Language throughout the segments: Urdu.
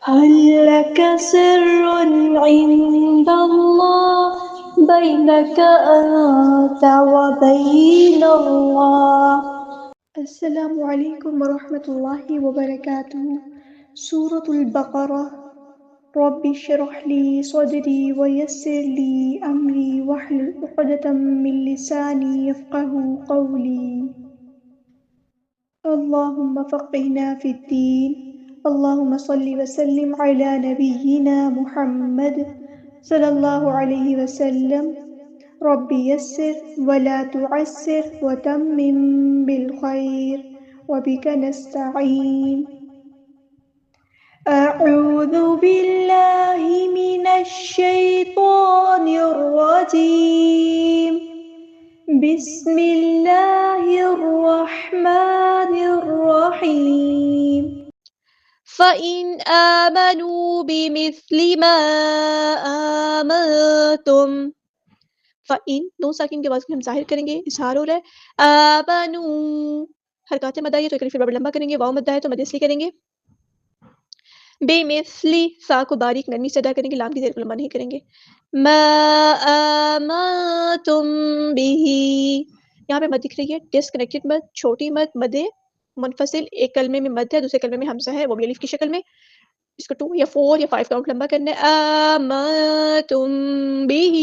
هل لك سر عند الله بينك أنت وبين الله. السلام علیکم ورحمۃ اللہ وبرکاتہ. سورة البقرہ. رب اشرح لي صدري ويسر لي أمري واحلل عقدة من لساني يفقهوا قولي. اللهم فقهنا في الدين. اللهم صل وسلم على نبينا محمد صلى الله عليه وسلم. رب يسر ولا تعسر وتمم بالخير وبك نستعين. أعوذ بالله من الشيطان الرجيم. بسم الله الرحمن الرحيم. فَإِنْ آمَنُوا بِمِثْلِ مَا آمَنْتُمْ. فَإِنْ دو ساکن کے بعد ہم ظاہر کریں گے، اظہار ہو رہا ہے. آمَنُوا حرکات مد آئی ہے تو ایک لفظ لمبا کریں گے، واو مد ہے تو مد اصلی کریں گے. بِمِثْلِ سا کو باریک نرمی سے ادا کریں گے، لام کی زیر کو لمبا نہیں کریں گے. مَا آمَنْتُمْ بِهِ یہاں پہ مد دکھ رہی ہے، ڈسکنیکٹڈ مد، چھوٹی مد، مد منفصل. ایک کلمے میں مد ہے، دوسرے کلمے میں حمزہ ہے، وہ بھی الف کی شکل میں. اس کو 2 یا 4 یا 5 کاؤنٹ لمبا کرنا ہے. آمَنْتُمْ بِهِ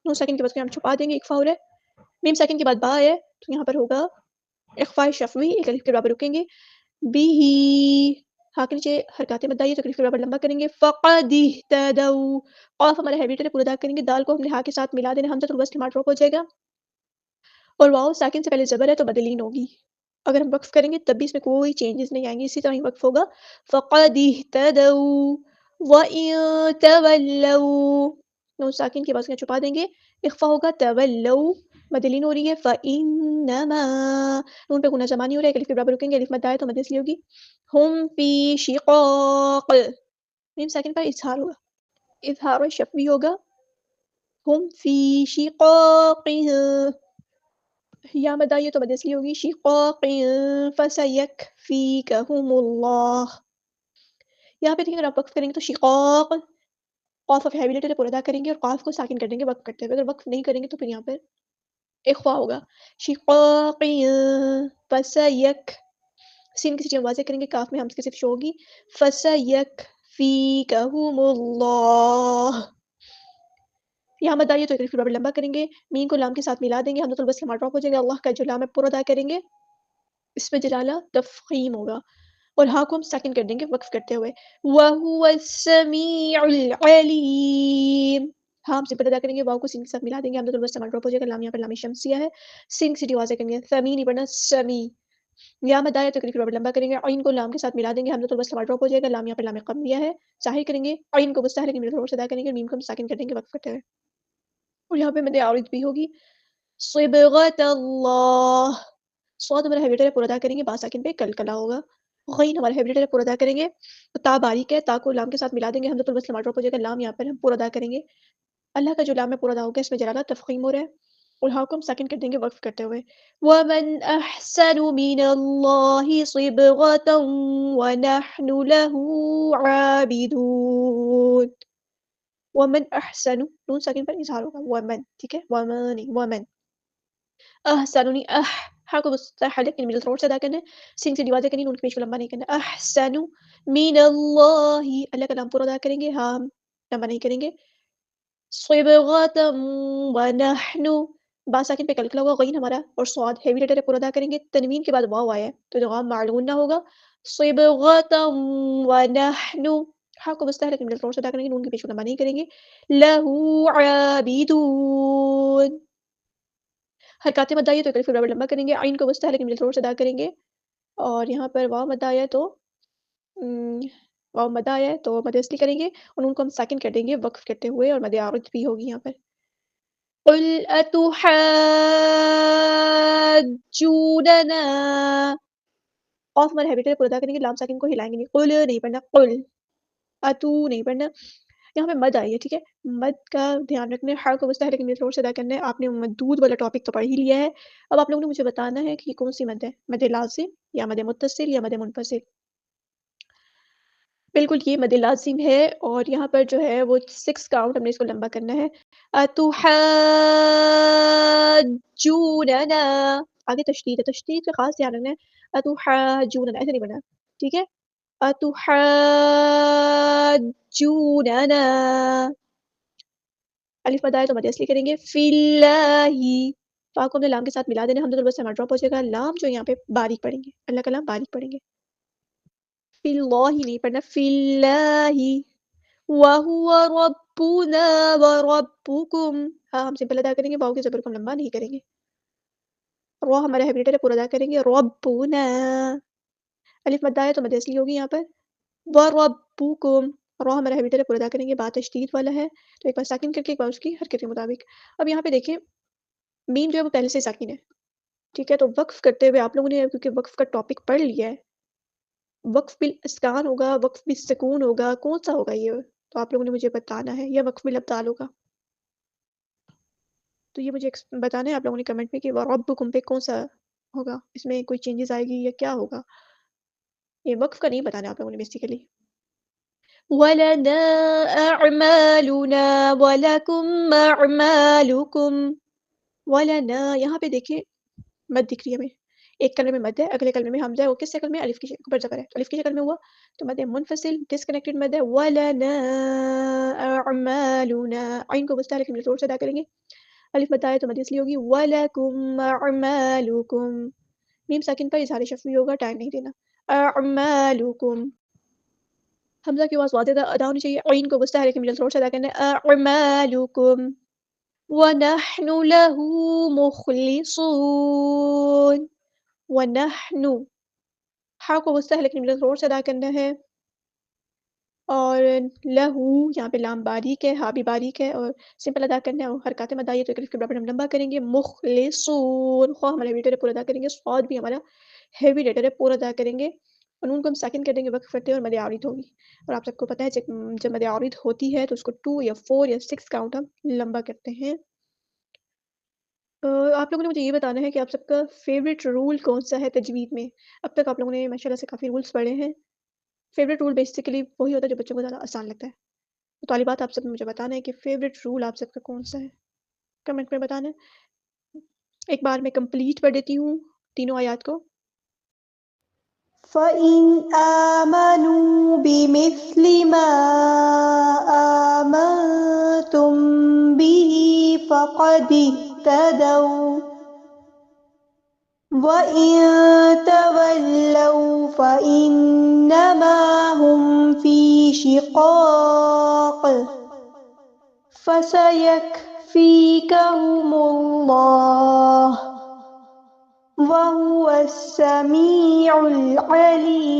نون ساکن کے بعد ہم چھپا دیں گے، اخفا ہو رہا ہے. میم ساکن کے بعد با ہے تو یہاں پر ہوگا اخفاء شفوی، ایک الف کے برابر رکیں گے. بِهِ ہاں کے نیچے حرکات مد آئی ہے تو الف کے برابر لمبا کریں گے. فَقَدِ اهْتَدَوْا قاف ہمارا ہیبیٹر ہے، پورا ادا کریں گے. دال کو ہم نے ہا کے ساتھ ملا دینا، حمزۃ الوصل ہمارا ڈراپ ہو جائے گا اور واو ساکن سے پہلے زبر ہے تو مدلین ہوگی. اگر ہم وقف کریں گے تب بھی اس میں کوئی چینجز نہیں آئیں گے، اسی طرح ہی وقف ہوگا. فَقَدِ اهْتَدَوْا وَإِن تَوَلَّوْا نون ساکن کی بعد چھپا دیں گے، اخفا ہوگا. تَوَلَّوْا مدلین ہو رہی ہے. فَإِنَّمَا نون پہ گنہ زمانی ہو رہا ہے، ایک الف کے برابر رکیں گے، الف مد آئے تو مد اصلی ہوگی. ہم فی شقاق میم ساکن پر اظہار ہوگا، اظہار شفوی ہوگا. ہم فی شقاق یا مد آئیے تو مد اصلی ہوگی. شقاق فسیکفیکہم اللہ. یہاں پہ دیکھیں اگر آپ وقف کریں گے تو شقاق قاف آف ہیوی لیٹر پورا ادا کریں گے اور قاف کو ساکن کر دیں گے وقف کرتے ہوئے. اگر وقف نہیں کریں گے تو پھر یہاں پر اخفا ہوگا. شقاق فسیک سین کی سیٹی واضح کریں گے، کاف میں ہم کی صرف شو ہوگی. فسیکفیکہم اللہ. یہاں مد آئیے تو ایک برابر لمبا کریں گے، مین کو لام کے ساتھ ملا دیں گے، حمزۃ الوصل ہمارا ڈراپ ہو جائے گا. اللہ کا جو لام ہے پورا ادا کریں گے، اس میں جلالہ تفخیم ہوگا اور ہاں کو ہم سیکنڈ کر دیں گے وقف کرتے ہوئے. وَهُوَ السَّمِيعُ الْعَلِيمُ ہاں ہم صفت ادا کریں گے، واو کو سین کے ساتھ ملا دیں گے، حمزۃ الوصل ہمارا ڈراپ ہو جائے گا. لام یہاں پر لام شمسیہ ہے، سین کی سیٹی واضح کریں گے، سمی نہیں پڑھنا، سمی. یا مد آیا تو ایک برابر لمبا کریں گے، عین کو لام کے ساتھ ملا دیں گے، حمزۃ الوصل ہمارا ڈراپ ہو جائے گا. لام یہاں پر لام قمریہ ہے، ظاہر کریں گے. عین کو مستحرک لیکن تھوڑا سا ادا کریں گے، میم کو ہم ساکن کر دیں گے وقف کرتے ہوئے. اور یہاں پہ مد عارض بھی ہوگی. صبغۃ اللہ صاد ہمارا ہیبیٹر ہے، پورا ادا کریں گے، با ساکن پہ کلکلا ہوگا. غین ہمارا ہیبیٹر ہے، پورا ادا کریں گے. تا باریک ہے، تا کو لام کے ساتھ ملا دیں گے، حمزۃ الوصل ہمارا ڈراپ ہو جائے گا. لام یہاں پر ہم پورا ادا کریں گے. اللہ کا جو لام ہے پورا ادا ہوگا، اس میں جلالہ تفخیم ہو رہا ہے اور ہاں کو ہم سیکنڈ کر دیں گے وقف کرتے ہوئے. وَمَنْ أَحْسَنُ مِنَ اللَّهِ صِبْغَةً وَنَحْنُ لَهُ عَابِدُونَ. وَمَنْ أَحْسَنُ نون ساکن پر اظہار ہوگا. وَمَن ٹھیک ہے، وَمَن وَمن. احسن ہاں کو مستحرک ان مڈل تھروٹ سے ادا کرنا ہے، سین سے دیوازے کرنی، نون کے پیش کو لمبا نہیں کرنا. احسن من اللہ اللہ کا نام پورا ادا کریں گے، ہاں ہم لمبا نہیں کریں گے. صبغۃ ونحن با ساکن پہ کلکلا ہوگا، غین ہمارا اور صاد ہیوی لیٹر ہے، پورا ادا کریں گے. تنوین کے بعد واو آیا ہے تو ادغام معلون نہ ہوگا. صبغۃ ونحن ہاں کو مستحرک ان مڈل تھروٹ سے ادا کریں گے، نون کے پیش کو لمبا نہیں کریں گے. لہو عابدون حرکات مد آئی ہے تو ایک برابر لمبا کریں گے، عین کو مستحرک مل تھوڑا سا ادا کریں گے. اور یہاں پر واو مد آیا ہے تو واو مد آیا ہے تو مد اصلی کریں گے اور ان کو ہم ساکن کر دیں گے وقف کرتے ہوئے، اور مد عارض بھی ہوگی یہاں پر. قل اتحاجوننا قاف ہمارا ہیبیٹر پورا ادا کریں گے، لام ساکن کو ہلائیں گے نہیں، قل نہیں پڑھنا، قل اتو نہیں پڑھنا. یہاں پہ مد آئی ہے، ٹھیک ہے، مد کا دھیان رکھنا ہے، ہر کو مستحرک میں تھوڑا سا ادا کرنا ہے. آپ نے مدود والا ٹاپک تو پڑھ ہی لیا ہے، اب آپ لوگوں نے مجھے بتانا ہے کہ یہ کون سی مد ہے، مد لازم یا مد متصل یا مد منفصل. بالکل یہ مد لازم ہے، اور یہاں پر جو ہے وہ 6 کاؤنٹ ہم نے اس کو لمبا کرنا ہے. اتحاجوننا، آگے تشدید ہے، تشدید کا خاص دھیان رکھنا ہے. اتحاجوننا ایسے نہیں بنا، ٹھیک ہے. اتحاجوننا، الف مد آئے تو مد اصلی کریں گے. فی اللہ، فا کو ہم نے لام کے ساتھ ملا دینا، ہم بس ہمارا ڈراپ ہو جائے گا. لام جو یہاں پہ باریک پڑیں گے، اللہ کا لام باریک پڑیں گے. فی اللہ نہیں پڑھنا، فی اللہ. وَهُوَ رَبُّنَا وَرَبُّكُمْ، ہاں ہم سمپل ادا کریں گے، واؤ کے زبر کو ہم لمبا نہیں کریں گے. رو ہمارا ہیبریٹر ہے، پورا ادا کریں گے. ربنا، الف مد آیا تو مد اصلی ہوگی یہاں پر. وَرَبُّكُمْ، رو ہمارا ہیبریٹر ہے، پورا ادا کریں گے. با تشدید والا ہے تو ایک بار ساکن کر کے ایک بار اس کی حرکت کے مطابق. اب یہاں پہ دیکھیں میم جو ہے وہ پہلے سے ساکن ہے، ٹھیک ہے. تو وقف کرتے ہوئے آپ لوگوں نے کیونکہ وقف کا ٹاپک پڑھ لیا ہے، وقف بالاسکان ہوگا، وقف بالسکون ہوگا، کون سا ہوگا یہ تو آپ لوگوں نے مجھے بتانا ہے، یا وقف بالابدال ہوگا تو یہ مجھے بتانا ہے آپ لوگوں نے کمنٹ میں کہ ربکم پہ کون سا ہوگا، اس میں کوئی چینجز آئے گی یا کیا ہوگا. یہ وقف کا نہیں بتانا آپ لوگوں نے بیسیکلی. وَلَنَا أَعْمَالُنَا وَلَكُمْ أَعْمَالُكُمْ. وَلَنَا، یہاں پہ دیکھیں مد دکھ رہی ہے ہمیں، ایک کلمے میں مد ہے، اگلے کلمے میں حمزہ ہے. وہ کس شکل میں؟ الف کی شکل پر زبر ہے، تو الف کی شکل میں ہوا تو مد منفصل ڈسکنیکٹڈ مد ہے. وَلَنَا أَعْمَالُنَا، عین کو وسطی لیکن زور سے ادا کریں گے. الف مد آئے تو مد اصلی ہوگی. وَلَكُمْ أَعْمَالُكُمْ، میم ساکن پر اظہار شفوی ہوگا، ٹائم نہیں دینا. أَعْمَالُكُمْ، حمزہ کی آواز واضح ادا ہونی چاہیے. عین کو وسطی لیکن زور سے ادا کرنا ہے. أَعْمَالُكُمْ وَنَحْنُ لَهُ مُخْلِصُونَ. وَنَحْنُ، ہا کو وسطی لیکن زور سے ادا کرنا ہے. اور لہو یہاں پہ لام باریک ہے، ہا بھی باریک ہے، اور سمپل ادا کرنا ہے. اور حرکات مد آئی تو الف کے برابر ہم لمبا کریں گے. مخلصون، خواہ ہمارا ہیوی لیٹر ہے، پورا ادا کریں گے. صاد بھی ہمارا ہیوی لیٹر ہے، پورا ادا کریں گے. اور نون کو ہم ساکن کر دیں گے، وقف کرتے ہیں، اور مد عارض ہوگی. اور آپ سب کو پتہ ہے جب مد عارض ہوتی ہے تو اس کو 2 یا 4 یا 6 کاؤنٹ ہم لمبا کرتے ہیں. آپ لوگوں نے مجھے یہ بتانا ہے کہ آپ سب کا فیوریٹ رول کون سا ہے تجوید میں. اب تک آپ لوگوں نے ماشاء اللہ سے کافی رولس پڑھے ہیں. فیوریٹ رول بیسیکلی وہی ہوتا ہے جو بچوں کو زیادہ آسان لگتا ہے. تو طالبات آپ سب نے مجھے بتانا ہے کہ فیوریٹ رول آپ سب کا کون سا ہے، کمنٹ میں بتانا ہے. ایک بار میں کمپلیٹ پڑھ دیتی ہوں تینوں آیات کو. فَإِنْ آمَنُوا بِمِثْلِ مَا آمَنْتُمْ بِهِ فَقَدِ اهْتَدَوْا وَإِنْ تَوَلَّوْا فَإِنَّمَا هُمْ فِي شِقَاقٍ فَسَيَكْفِيكَهُمُ اللَّهُ وَهُوَ السَّمِيعُ الْعَلِيمُ.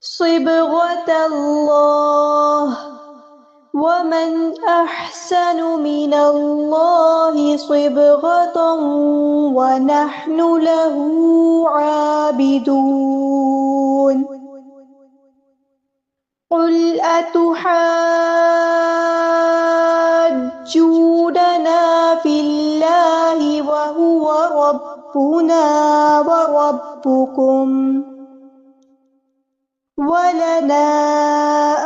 صِبْغَةَ اللَّهِ وَمَنْ أَحْسَنُ مِنَ اللَّهِ صِبْغَةً وَنَحْنُ لَهُ عَابِدُونَ. قُلْ أَتُحَاجُّونَنَا فِي اللَّهِ وَهُوَ رَبُّنَا وَرَبُّكُمْ وَلَنَا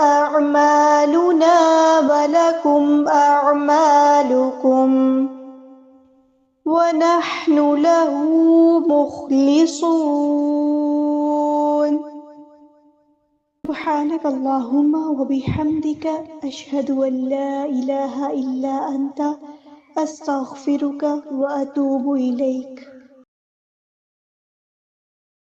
أَعْمَالُنَا وَلَكُمْ أَعْمَالُكُمْ وَنَحْنُ لَهُ مُخْلِصُونَ. سبحانك اللهم وبحمدك أشهد أن لا إله إلا أنت أستغفرك وأتوب إليك.